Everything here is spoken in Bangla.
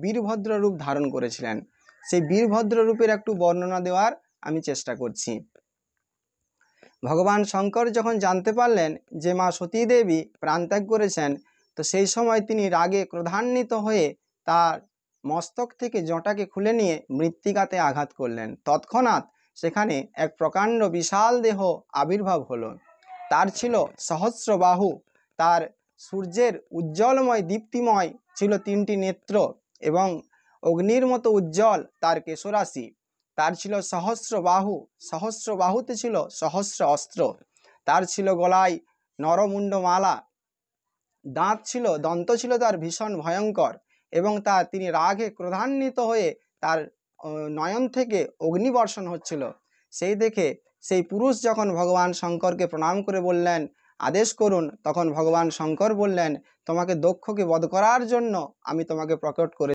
বীরভদ্র রূপ ধারণ করেছিলেন। সেই বীরভদ্র রূপের একটু বর্ণনা দেওয়ার আমি চেষ্টা করছি। ভগবান শঙ্কর যখন জানতে পারলেন যে মা সতী দেবী প্রাণত্যাগ করেছেন, তো সেই সময় তিনি রাগে ক্রোধান্বিত হয়ে তার মস্তক থেকে জটাকে খুলে নিয়ে মৃত্তিকাতে আঘাত করলেন। তৎক্ষণাৎ সেখানে এক প্রকাণ্ড বিশাল দেহ আবির্ভাব হলো। তার ছিল সহস্র বাহু, তার সূর্যের উজ্জ্বলময় দীপ্তিময় ছিল 3টি নেত্র এবং অগ্নির মতো উজ্জ্বল তার কেশরাশি। তার ছিল সহস্র বাহুতে ছিল সহস্র অস্ত্র। তার ছিল গলায় নরমুণ্ডমালা, দন্ত ছিল তার ভীষণ ভয়ঙ্কর এবং তিনি রাগে ক্রোধান্বিত হয়ে তার নয়ন থেকে অগ্নিবর্ষণ হচ্ছিল। সেই দেখে সেই পুরুষ যখন ভগবান শঙ্করকে প্রণাম করে বললেন আদেশ করুন, তখন ভগবান শঙ্কর বললেন তোমাকে দক্ষকে বধ করার জন্য আমি তোমাকে প্রকট করে